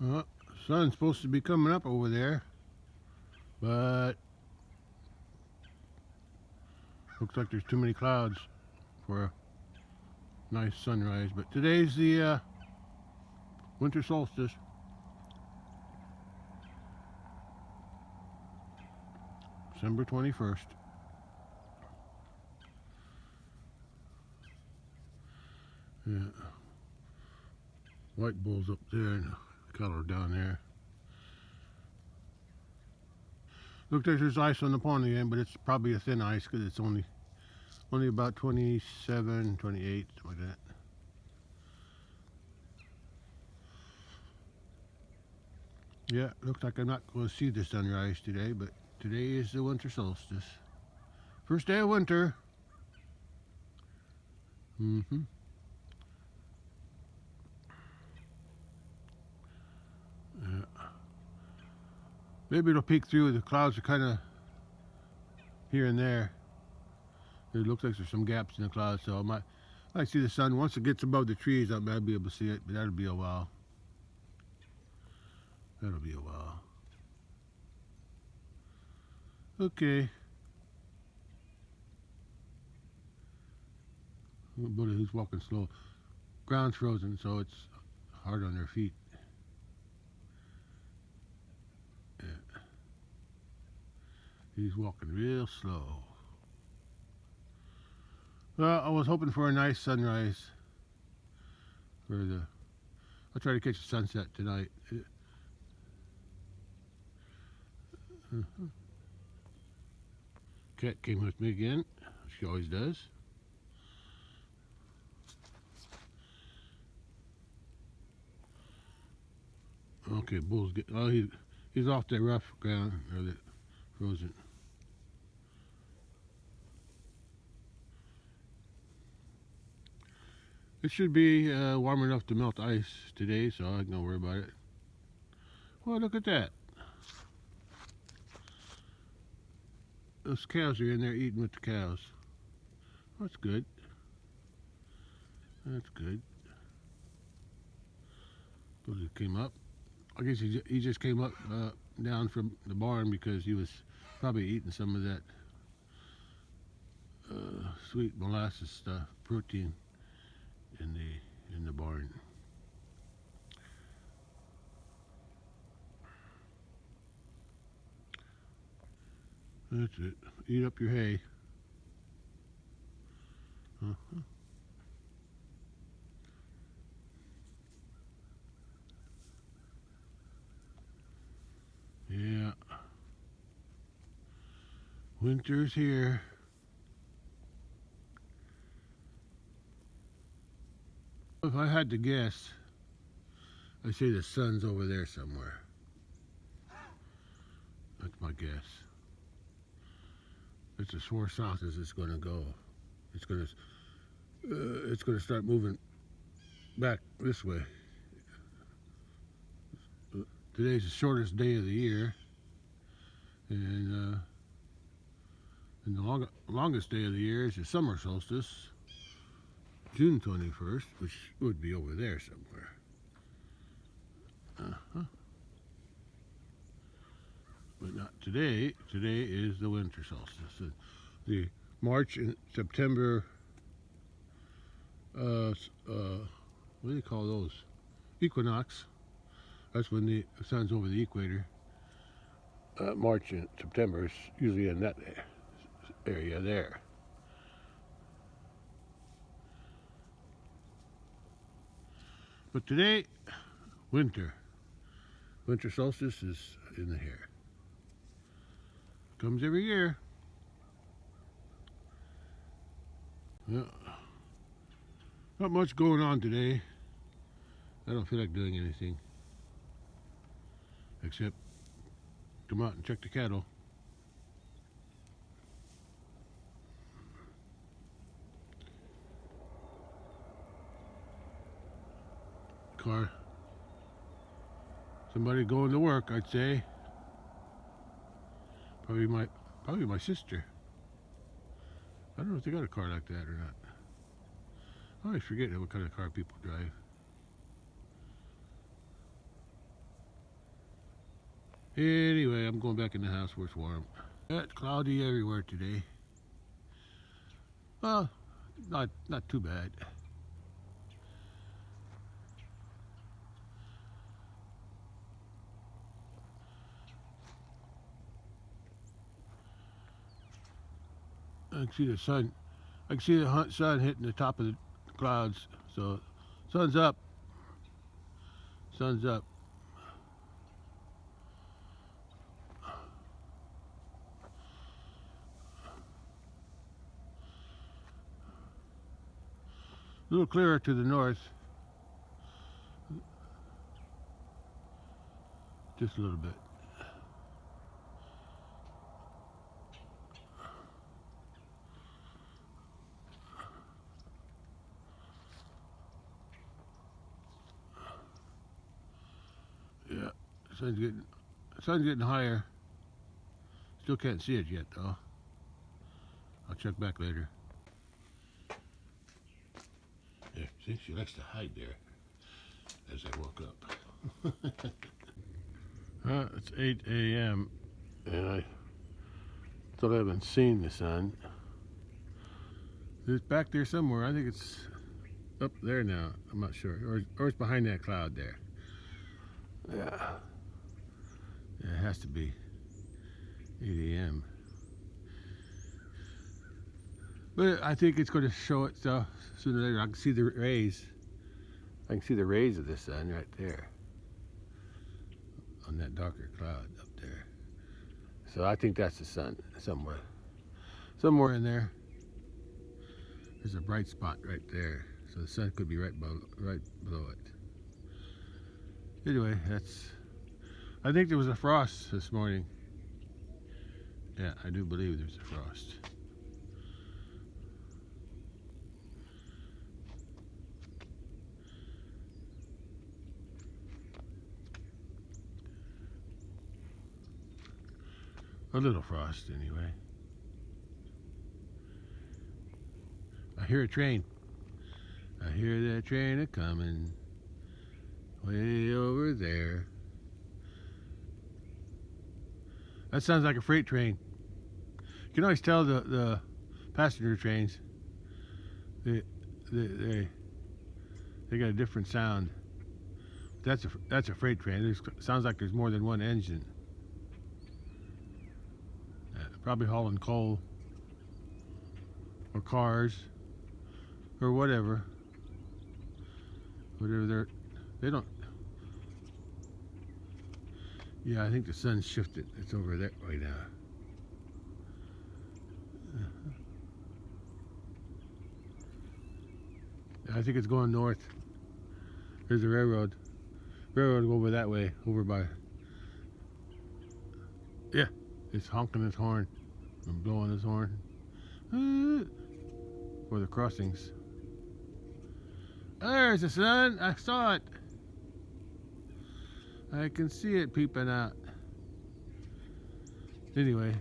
Sun's supposed to be coming up over there, but looks like there's too many clouds for a nice sunrise. But today's the winter solstice, December 21st. Yeah. White bulls up there and color down there. Looks like there's ice on the pond again, but it's probably a thin ice because it's only about 27, 28, something like that. Yeah, looks like I'm not going to see the sunrise today, but today is the winter solstice. First day of winter. Mm-hmm. Yeah. Maybe it'll peek through. The clouds are kind of here and there. It looks like there's some gaps in the clouds, so I might see the sun. Once it gets above the trees, I might be able to see it, but that'll be a while. That'll be a while. Okay. Oh, buddy, who's walking slow? Ground's frozen, so it's hard on their feet. Yeah. He's walking real slow. Well, I was hoping for a nice sunrise. I'll try to catch a sunset tonight. Cat came with me again. She always does. Okay, bull's get. Oh, he's off that rough ground or the frozen. It should be warm enough to melt ice today, so I don't worry about it. Well, look at that. Those cows are in there eating with the cows. That's good. That's good. Those came up. I guess he just came up down from the barn because he was probably eating some of that sweet molasses stuff, protein in the barn. That's it. Eat up your hay. Uh-huh. Yeah. Winter's here. If I had to guess, I'd say the sun's over there somewhere. That's my guess. It's as far south as it's going to go. It's going to start moving back this way. Today's the shortest day of the year, and the longest day of the year is the summer solstice, June 21st, which would be over there somewhere. Uh-huh. But not today. Today is the winter solstice. The March and September, what do you call those? Equinox. That's when the sun's over the equator. March and September is usually in that area there. But today, winter. Winter solstice is in the air. Comes every year. Yeah. Not much going on today. I don't feel like doing anything except come out and check the cattle. Car. Somebody going to work, I'd say. Probably my sister. I don't know if they got a car like that or not. I always forget what kind of car people drive. Anyway, I'm going back in the house where it's warm. It's cloudy everywhere today. Well, not too bad. I can see the sun. I can see the sun hitting the top of the clouds. So, sun's up. Sun's up. A little clearer to the north. Just a little bit. Yeah, sun's getting higher. Still can't see it yet though. I'll check back later. Yeah, see, she likes to hide there as I woke up. It's 8 a.m. and I still haven't seen the sun. It's back there somewhere. I think it's up there now. I'm not sure. Or it's behind that cloud there. Yeah. Yeah, it has to be 8 a.m. But I think it's going to show itself sooner or later. I can see the rays. I can see the rays of the sun right there on that darker cloud up there. So I think that's the sun somewhere in there. There's a bright spot right there. So the sun could be right below it. Anyway, I think there was a frost this morning. Yeah, I do believe there's a frost. A little frost, anyway. I hear a train. I hear that train a-coming way over there. That sounds like a freight train. You can always tell the passenger trains. They got a different sound. That's a freight train. It sounds like there's more than one engine. Probably hauling coal or cars or whatever. They don't. Yeah, I think the sun's shifted. It's over that way now. I think it's going north. There's the railroad. Railroad go over that way, over by. Yeah, it's honking its horn and blowing its horn for the crossings. There's the sun. I saw it. I can see it peeping out. Anyway,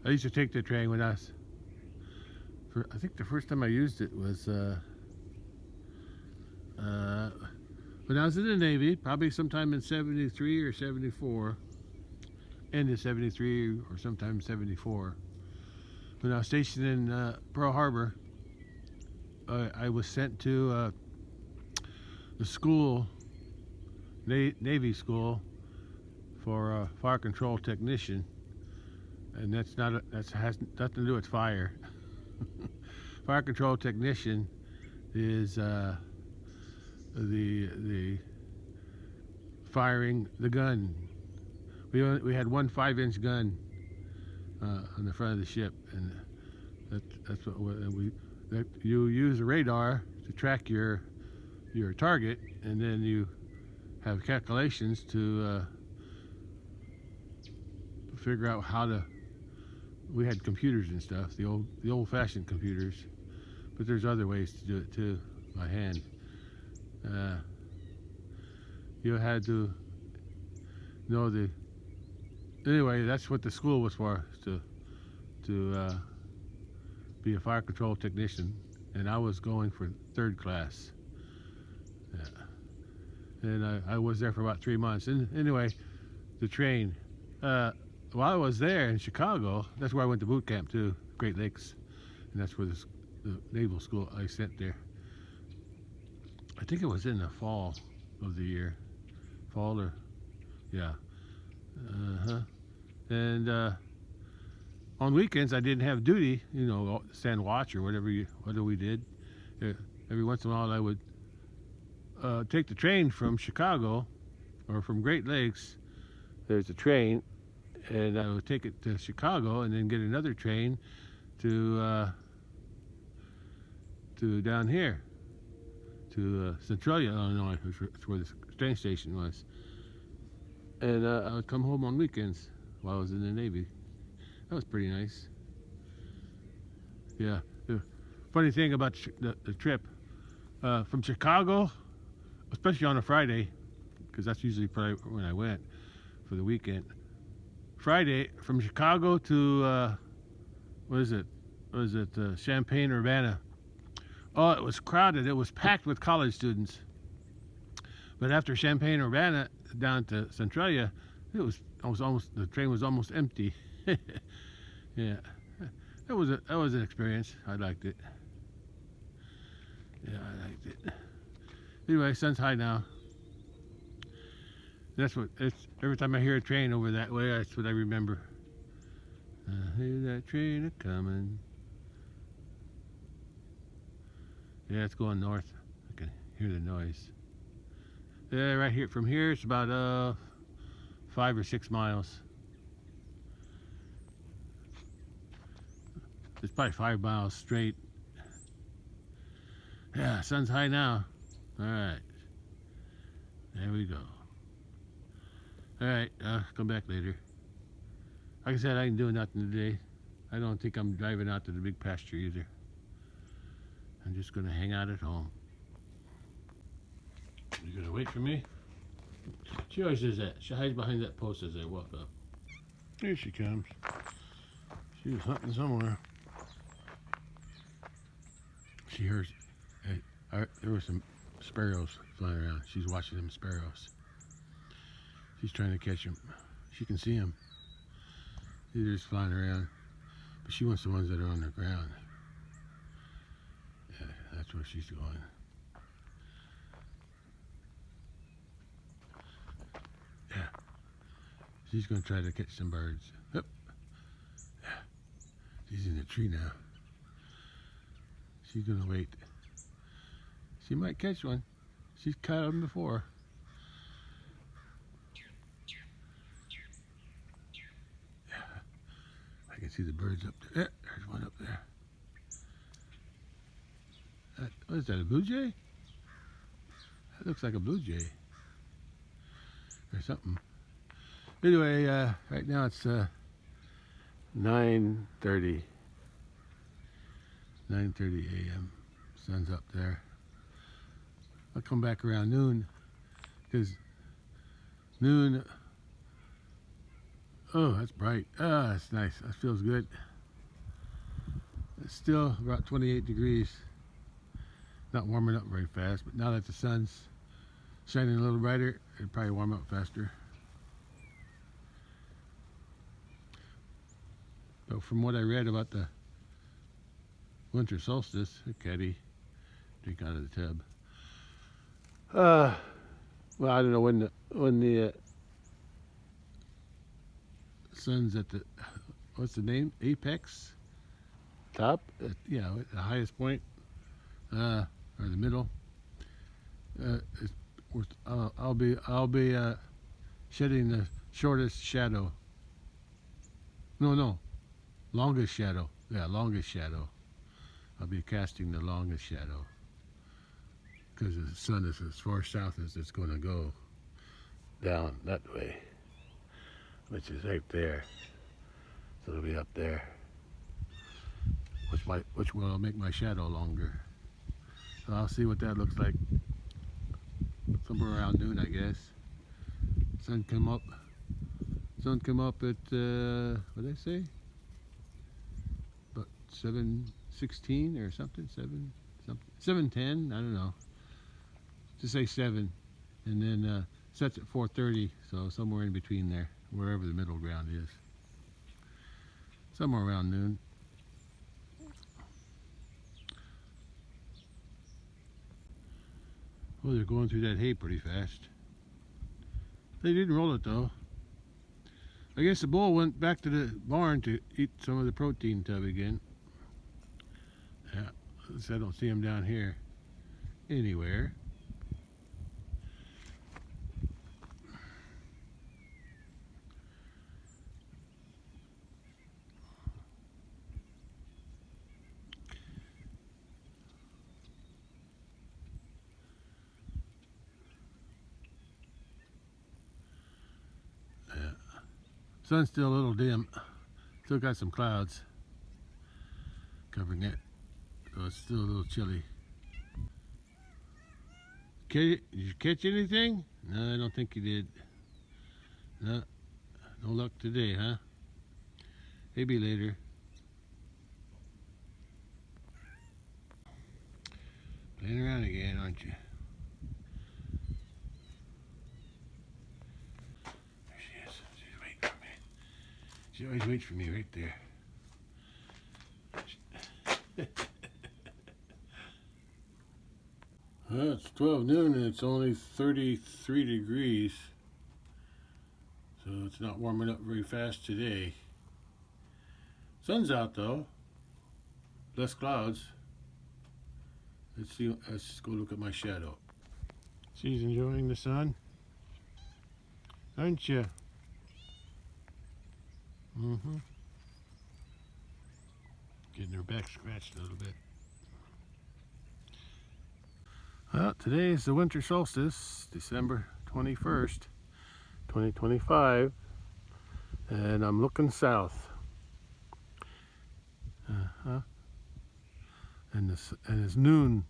I used to take the train when I think the first time I used it was when I was in the Navy, probably sometime in 73 or 74, end of 73 or sometime 74. When I was stationed in Pearl Harbor, I was sent to the school, Navy school, for a fire control technician, and that has nothing to do with fire. Fire control technician is the firing the gun. We had one 5-inch gun on the front of the ship, and that's what you use the radar to track your target, and then you have calculations to figure out how to. We had computers and stuff, the old-fashioned computers, but there's other ways to do it too, by hand. You had to know the. Anyway, that's what the school was for, to be a fire control technician, and I was going for 3rd class. Yeah. and I was there for about 3 months. And anyway, the train. While I was there in Chicago, that's where I went to boot camp too, Great Lakes, and that's where the naval school I sent there. I think it was in the fall of the year, fall or yeah, and on weekends I didn't have duty, you know, stand watch or whatever we did. Every once in a while I would take the train from Chicago or from Great Lakes. There's a train, and I would take it to Chicago and then get another train to down here to Centralia, Illinois, that's where the train station was. And I would come home on weekends while I was in the Navy. That was pretty nice. Yeah. The funny thing about the trip from Chicago, especially on a Friday, because that's usually probably when I went for the weekend. Friday from Chicago to Champaign, Urbana. Oh, it was crowded. It was packed with college students. But after Champaign, Urbana, down to Centralia, the train was almost empty. Yeah, that was an experience. I liked it. Yeah, I liked it. Anyway, sun's high now. That's what it's. Every time I hear a train over that way, that's what I remember. I hear that train a coming. Yeah, it's going north. I can hear the noise. Yeah, right here. From here, it's about 5 or 6 miles. It's probably 5 miles straight. Yeah, sun's high now. All right, there we go. All right, come back later. Like I said, I ain't doing nothing today. I don't think I'm driving out to the big pasture either. I'm just gonna hang out at home. You gonna wait for me? She always does that. She hides behind that post as I walk up. Here she comes. She was hunting somewhere. She hears. There were some sparrows flying around. She's watching them sparrows. She's trying to catch them. She can see them. They're just flying around. But she wants the ones that are on the ground. Yeah, that's where she's going. Yeah. She's going to try to catch some birds. Yep. Yeah. She's in the tree now. She's going to wait. She might catch one. She's caught them before. I can see the birds up there. There's one up there. What is that, a blue jay? That looks like a blue jay. Or something. Anyway, right now it's 9:30 a.m. Sun's up there. I'll come back around noon, because noon, oh, that's bright. Ah, that's nice. That feels good. It's still about 28 degrees. Not warming up very fast, but now that the sun's shining a little brighter, it'll probably warm up faster. But from what I read about the winter solstice, a caddy, drink out of the tub. Well, I don't know when the sun's at the, what's the name? Apex? Top? Yeah, the highest point, or the middle. I'll be shedding the shortest shadow. No, longest shadow. Yeah, longest shadow. I'll be casting the longest shadow, because the sun is as far south as it's going to go down that way, which is right there. So it'll be up there, which will make my shadow longer. So I'll see what that looks like somewhere around noon, I guess. Sun come up at what did I say? About 7:16 or something. 7:10. I don't know. Just say 7, and then sets at 4:30, so somewhere in between there, wherever the middle ground is. Somewhere around noon. Oh, they're going through that hay pretty fast. They didn't roll it though. I guess the bull went back to the barn to eat some of the protein tub again. Yeah, I don't see him down here anywhere. Yeah. Sun's still a little dim. Still got some clouds covering it, so it's still a little chilly. Did you catch anything? No, I don't think you did. No, no luck today, huh? Maybe later. Playing around again, aren't you? There she is. She's waiting for me. She always waits for me right there. Well, it's 12 noon and it's only 33 degrees. So it's not warming up very fast today. Sun's out though. Less clouds. Let's see. Let's go look at my shadow. She's enjoying the sun, aren't you? Getting her back scratched a little bit. Well, today is the winter solstice, December 21st, 2025, and I'm looking south. And it's noon.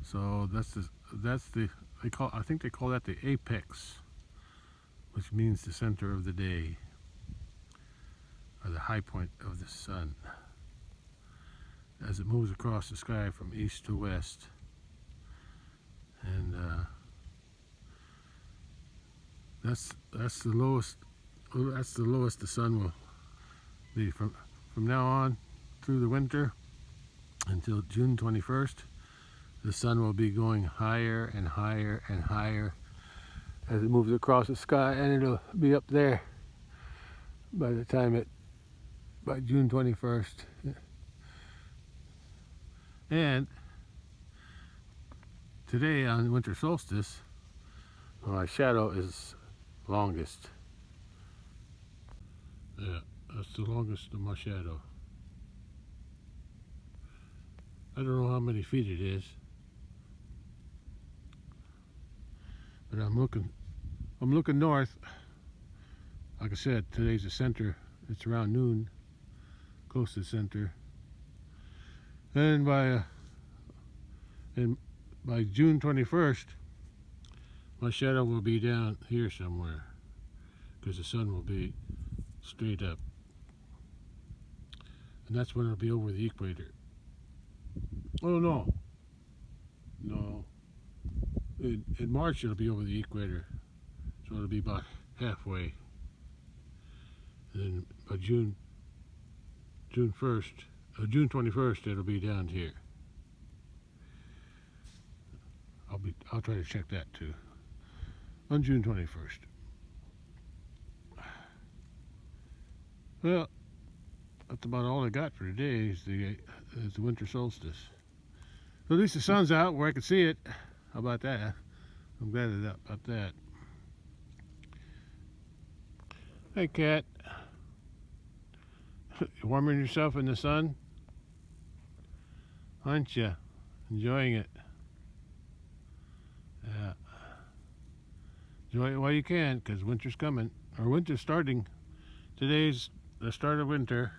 So I think they call that the apex, which means the center of the day, or the high point of the sun, as it moves across the sky from east to west. And that's the lowest. That's the lowest the sun will be from now on through the winter until June 21st. The sun will be going higher and higher and higher as it moves across the sky, and it'll be up there by June 21st. And today on winter solstice, my shadow is longest. Yeah, that's the longest of my shadow. I don't know how many feet it is, but I'm looking north. Like I said, today's the center. It's around noon, close to the center. And by June 21st, my shadow will be down here somewhere, because the sun will be straight up. And that's when it'll be over the equator. Oh no. In March it'll be over the equator, so it'll be about halfway. And then by June 21st, it'll be down here. I'll try to check that too. On June 21st. Well, that's about all I got for today. Is the winter solstice. At least the sun's out where I can see it. How about that? I'm glad about that. Hey, cat. You warming yourself in the sun? Aren't you? Enjoying it. Yeah. Enjoy it while you can, because winter's coming. Or winter's starting. Today's the start of winter.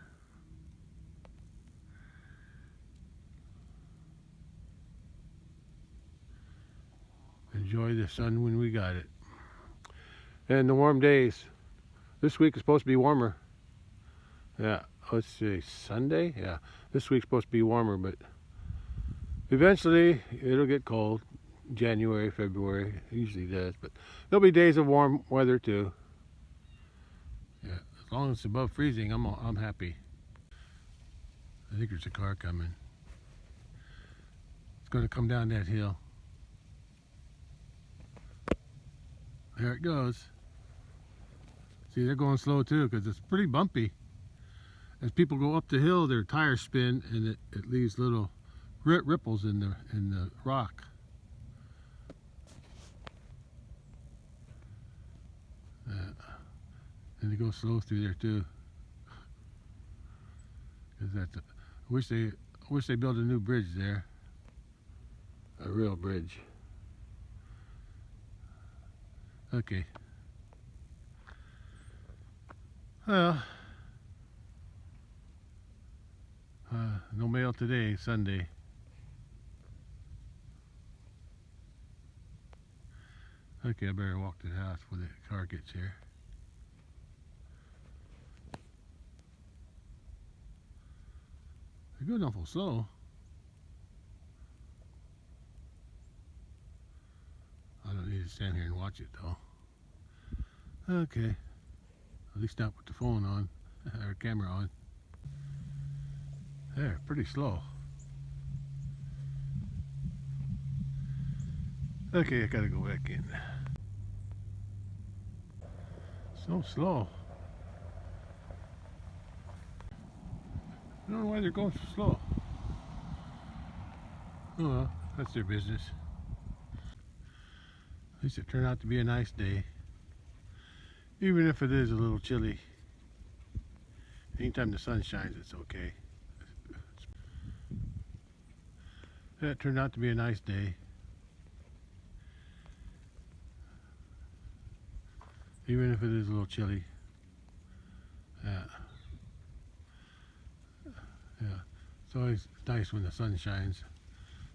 Enjoy the sun when we got it. And the warm days. This week is supposed to be warmer. Yeah, let's see, Sunday? Yeah, this week's supposed to be warmer, but eventually it'll get cold. January, February. It usually does, but there'll be days of warm weather too. Yeah, as long as it's above freezing, I'm happy. I think there's a car coming. It's going to come down that hill. There it goes. See, they're going slow too because it's pretty bumpy. As people go up the hill, their tires spin and it leaves little ripples in the rock. And they go slow through there too. Cause I wish they built a new bridge there. A real bridge. Okay. Well, no mail today, Sunday. Okay, I better walk to the house before the car gets here. They're going awful slow. I don't need to stand here and watch it though. Okay. At least not with the phone on, or camera on. They're pretty slow. Okay, I gotta go back in. So slow. I don't know why they're going so slow. Oh well, that's their business. At least it turned out to be a nice day. Even if it is a little chilly. Anytime the sun shines, it's okay. That turned out to be a nice day. Even if it is a little chilly. Yeah. It's always nice when the sun shines.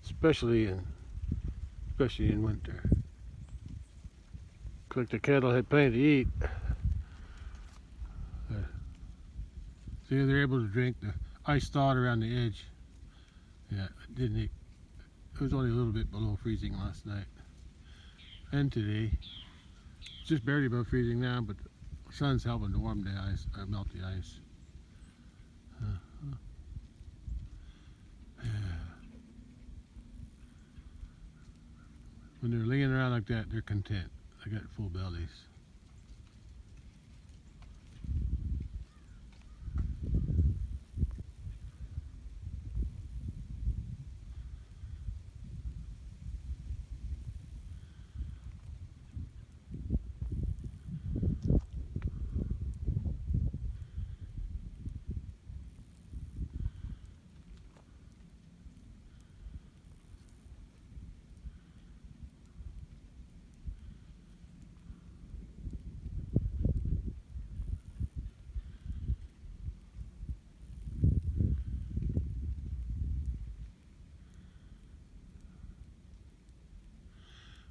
Especially in winter. Looks like the cattle had plenty to eat. See, they're able to drink. The ice thawed around the edge. Yeah, it didn't eat. It was only a little bit below freezing last night. And today. It's just barely above freezing now, but the sun's helping to warm the ice, or melt the ice. Yeah. When they're laying around like that, they're content. They got full bellies.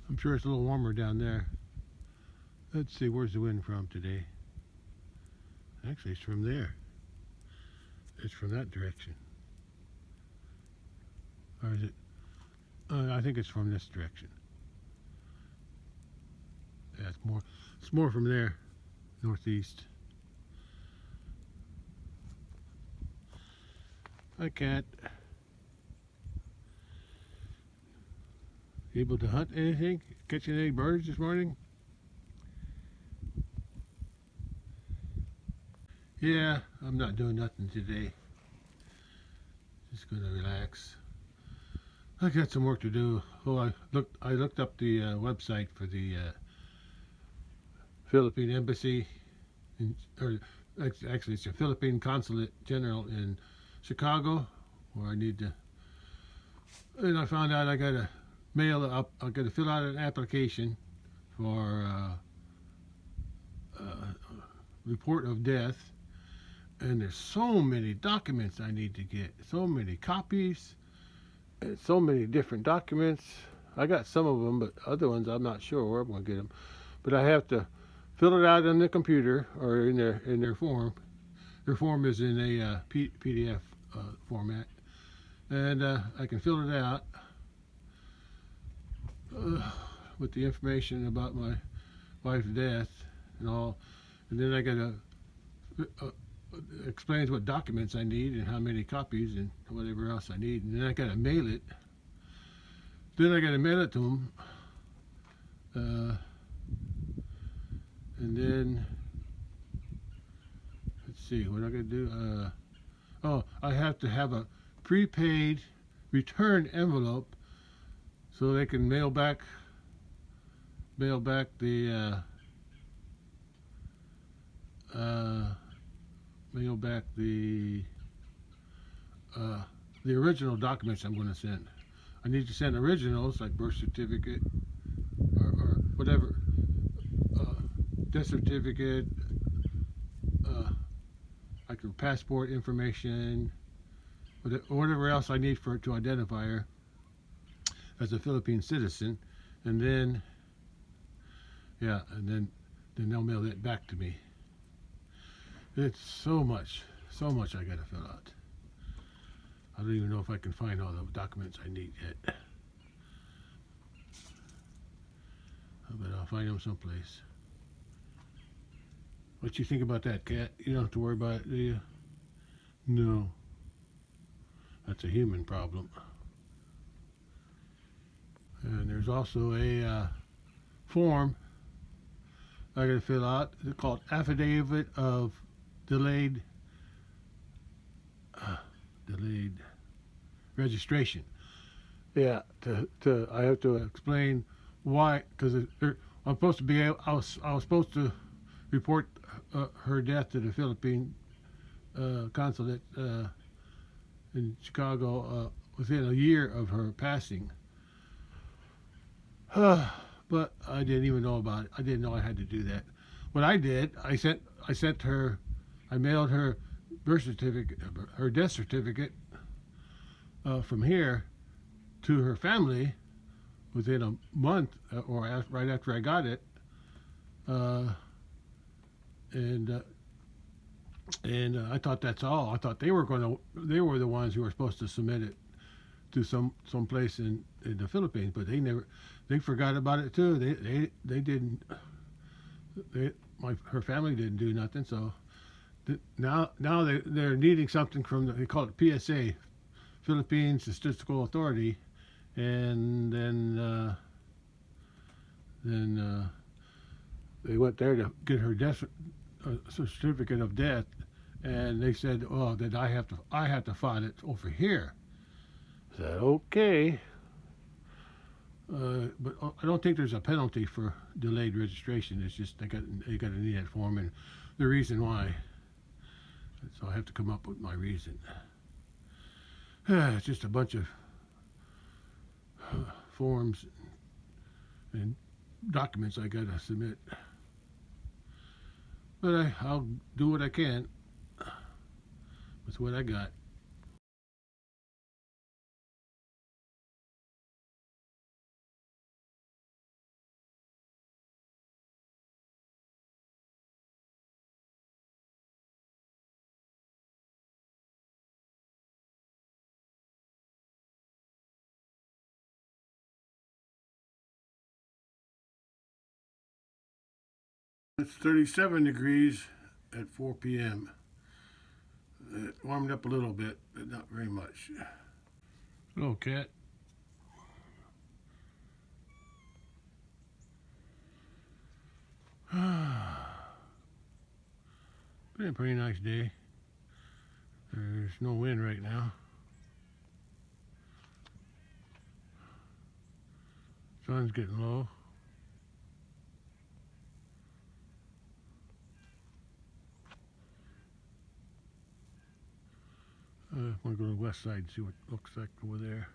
I'm sure it's a little warmer down there. Let's see, where's the wind from today? Actually, it's from there. It's from that direction. Or is it? I think it's from this direction. Yeah, it's more from there, northeast. Hi, cat. Able to hunt anything? Catching any birds this morning? Yeah, I'm not doing nothing today. Just gonna relax. I got some work to do. Oh, I looked up the website for the Philippine Embassy, or actually it's a Philippine Consulate General in Chicago, where I need to. And I found out I gotta mail up. I gotta fill out an application for report of death. And there's so many documents I need to get, so many copies, and so many different documents. I got some of them, but other ones I'm not sure where I'm going to get them. But I have to fill it out on the computer or in their form. Their form is in a PDF format, and I can fill it out, with the information about my wife's death and all, and then I gotta explains what documents I need and how many copies and whatever else I need, and then I gotta mail it. Then I gotta mail it to them, and then let's see what I gotta do. Oh, I have to have a prepaid return envelope so they can mail back mail back the original documents I'm going to send. I need to send originals like birth certificate or whatever, uh, death certificate, like her passport information, whatever else I need to identify her as a Philippine citizen, and then then they'll mail it back to me. It's so much I got to fill out. I don't even know if I can find all the documents I need yet, but I'll find them someplace. What you think about that, Cat? You don't have to worry about it, do you? No, that's a human problem. And there's also a form I got to fill out. It's called affidavit of delayed delayed registration. Yeah, I have to explain why, because I'm supposed to be I was supposed to report her death to the Philippine consulate in Chicago within a year of her passing. But I didn't even know about it. I didn't know I had to do that. What I did, I mailed her birth certificate, her death certificate from here to her family within a month or right after I got it, and I thought that's all. I thought they were the ones who were supposed to submit it to some place in the Philippines, but they forgot about it too. They didn't. Her family didn't do nothing. So now they're needing something from they call it PSA, Philippine Statistical Authority, and then they went there to get her death certificate of death, and they said, "Oh, that I have to file it over here." I said, "Okay." But I don't think there's a penalty for delayed registration. It's just they got to need that form and the reason why. So I have to come up with my reason. It's just a bunch of forms and documents I got to submit. But I'll do what I can with what I got. It's 37 degrees at 4 p.m. It warmed up a little bit, but not very much. Hello, cat. Been a pretty nice day. There's no wind right now. Sun's getting low. I want to go to the west side and see what it looks like over there.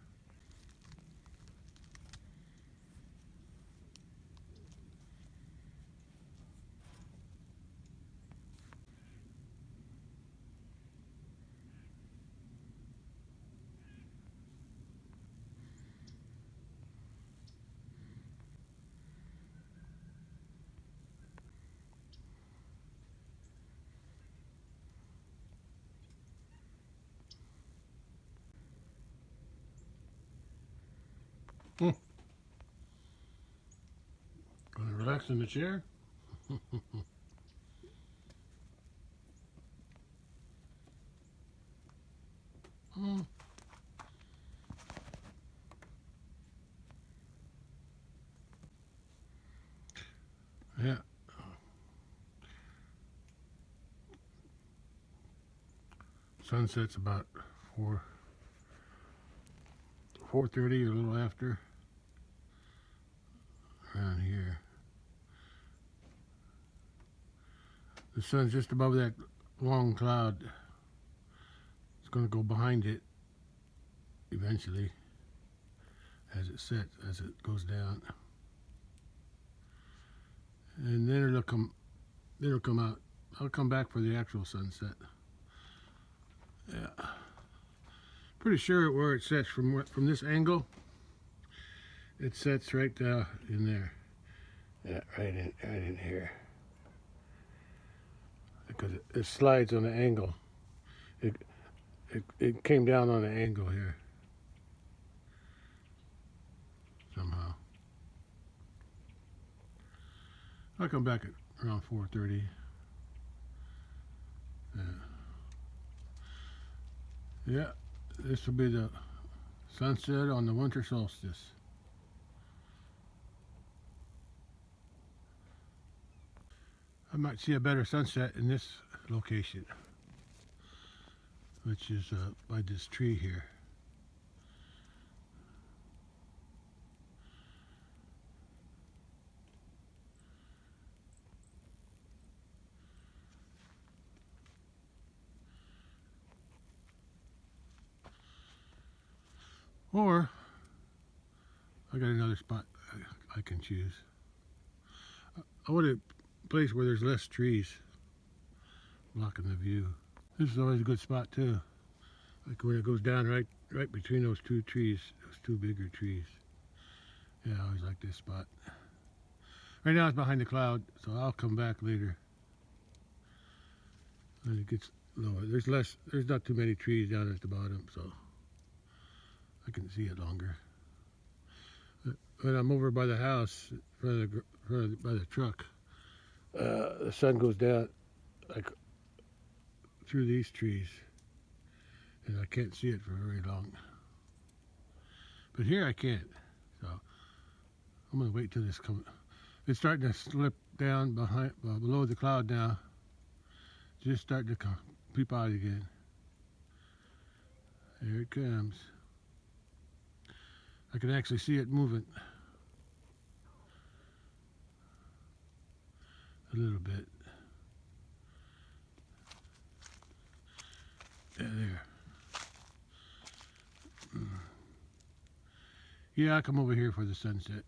Hmm. Relax in the chair. Yeah. Sunset's about 4:30 or a little after around here. The sun's just above that long cloud. It's going to go behind it eventually as it sets, as it goes down. And then it'll come out. I'll come back for the actual sunset. Yeah. Pretty sure where it sets from this angle. It sets right down in there. Yeah, right in here. Because it slides on the angle. It came down on the angle here. Somehow. I'll come back at around 4:30. Yeah, this will be the sunset on the winter solstice. I might see a better sunset in this location, which is by this tree here. Or I got another spot I can choose. I want a place where there's less trees blocking the view. This is always a good spot too. Like when it goes down right between those two trees, those two bigger trees. Yeah, I always like this spot. Right now it's behind the cloud, so I'll come back later when it gets lower. There's not too many trees down at the bottom, so I can see it longer. When I'm over by the house, by the truck, the sun goes down like through these trees, and I can't see it for very long. But here I can't, so I'm gonna wait till this comes. It's starting to slip down below the cloud now. Just starting to peep out again. Here it comes. I can actually see it moving a little bit. Yeah, there. Yeah, I'll come over here for the sunset.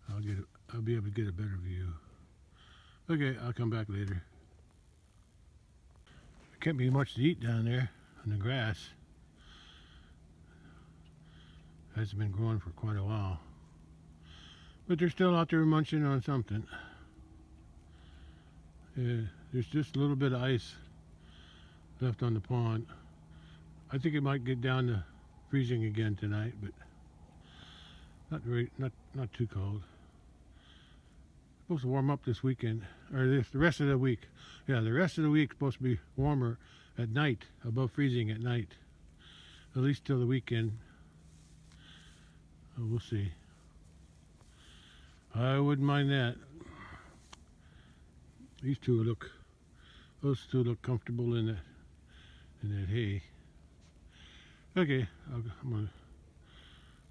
I'll be able to get a better view. Okay, I'll come back later. There can't be much to eat down there in the grass. Hasn't been growing for quite a while. But they're still out there munching on something. Yeah, there's just a little bit of ice left on the pond. I think it might get down to freezing again tonight, but not too cold. Supposed to warm up this weekend, or the rest of the week. Yeah, the rest of the week supposed to be warmer at night, above freezing at night, at least till the weekend. We'll see. I wouldn't mind that. Those two look comfortable in that hay. Okay, I'm gonna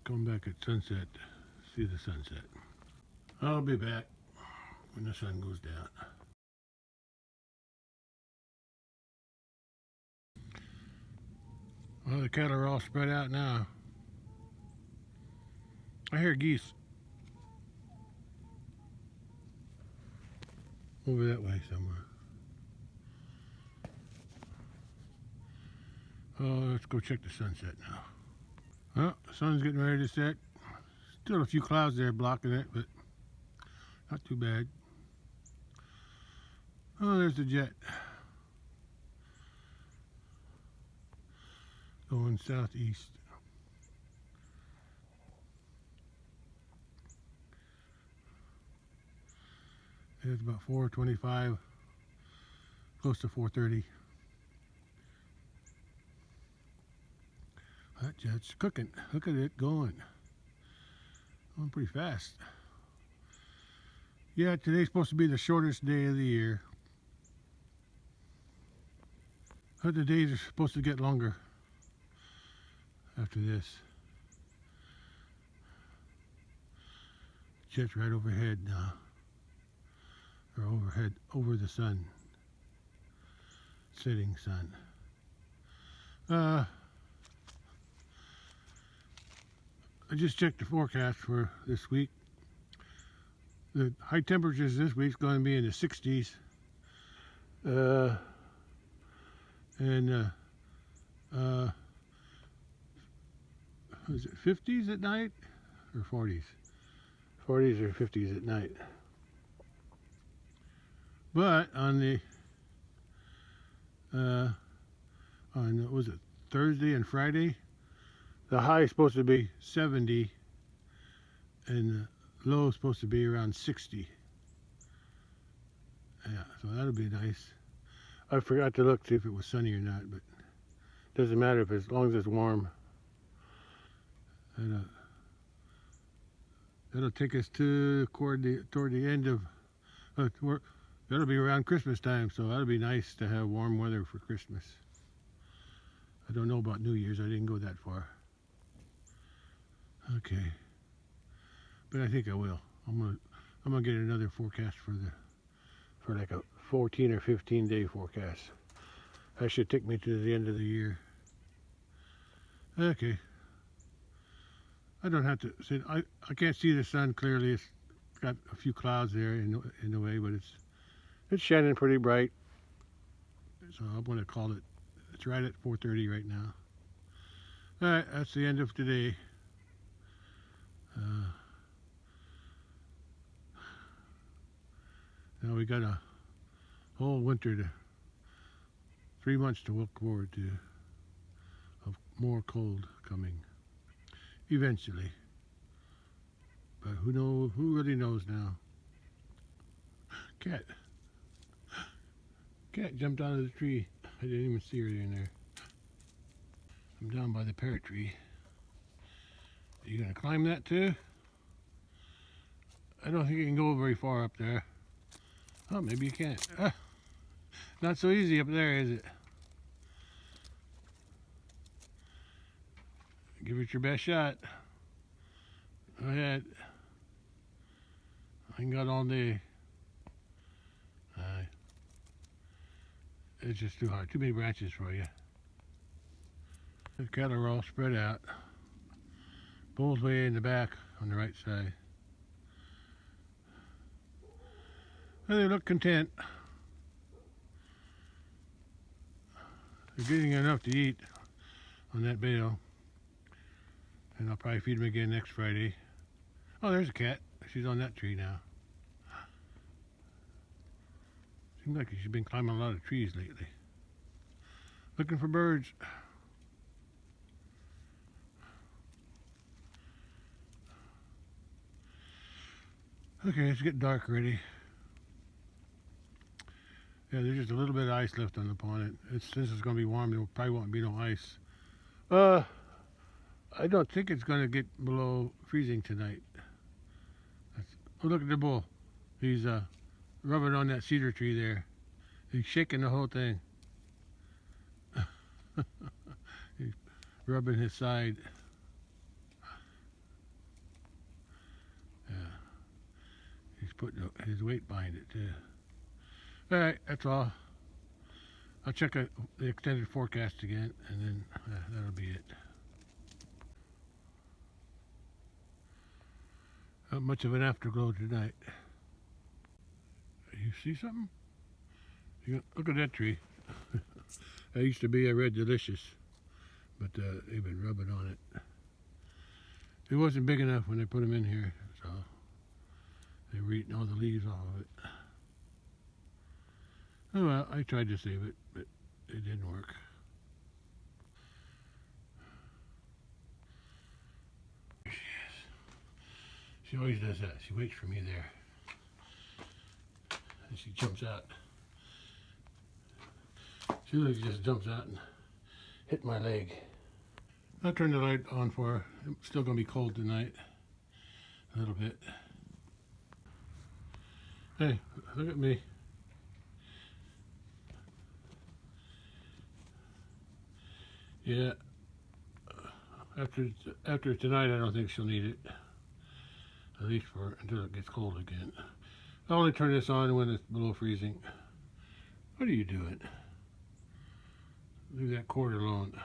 come back at sunset, see the sunset. I'll be back when the sun goes down. Well, the cattle are all spread out now. I hear geese over that way somewhere. Oh, let's go check the sunset now. Well, the sun's getting ready to set. Still a few clouds there blocking it, but not too bad. Oh, there's the jet. Going southeast. It's about 4:25, close to 4:30. That jet's cooking. Look at it going. Going pretty fast. Yeah, today's supposed to be the shortest day of the year. But the days are supposed to get longer after this. Jet's right overhead now. Or overhead, over the sun. Setting sun. I just checked the forecast for this week. The high temperatures this week's going to be in the 60s. Was it 50s at night or 40s? 40s or 50s at night. But on the was it Thursday and Friday, the high is supposed to be 70 and the low is supposed to be around 60. Yeah, so that'll be nice. I forgot to look to see if it was sunny or not, but it doesn't matter if as long as it's warm. And that'll take us to toward the end of that'll be around Christmas time, so that'll be nice to have warm weather for Christmas. I don't know about New Year's. I didn't go that far. Okay, but I think I will. I'm gonna get another forecast for like a 14 or 15 day forecast. That should take me to the end of the year. Okay. I don't have to say I can't see the sun clearly. It's got a few clouds there in the way, but it's shining pretty bright. So I'm going to call it. It's right at 4:30 right now. All right, that's the end of today. Now we got a whole winter 3 months to look forward to of more cold coming. Eventually, but who really knows now? Cat jumped out of the tree. I didn't even see her in there. I'm down by the pear tree. Are you gonna climb that too? I don't think you can go very far up there. Oh, maybe you can't. Not so easy up there, is it? Give it your best shot. Go ahead. I ain't got all day. It's just too hard. Too many branches for you. The cattle are all spread out. Bull's way in the back on the right side. Well, they look content. They're getting enough to eat on that bale. And I'll probably feed them again next Friday. Oh, there's a cat. She's on that tree now. Seems like she's been climbing a lot of trees lately. Looking for birds. Okay, it's getting dark already. Yeah, there's just a little bit of ice left on the pond. Since it's going to be warm, there probably won't be no ice. I don't think it's going to get below freezing tonight. Oh, look at the bull. He's rubbing on that cedar tree there. He's shaking the whole thing. He's rubbing his side. Yeah. He's putting his weight behind it too. All right, that's all. I'll check the extended forecast again, and then that'll be it. Not much of an afterglow tonight. You see something? Look at that tree. That used to be a Red Delicious, but they've been rubbing on it. It wasn't big enough when they put them in here, so they were eating all the leaves off of it. Oh well, I tried to save it, but it didn't work. There she is. She always does that. She waits for me there. and she jumps out. She literally just jumps out and hit my leg. I'll turn the light on for her. It's still going to be cold tonight. A little bit. Hey, look at me. Yeah. After tonight, I don't think she'll need it. At least for until it gets cold again. I only turn this on when it's below freezing. What are you doing? Leave that cord alone.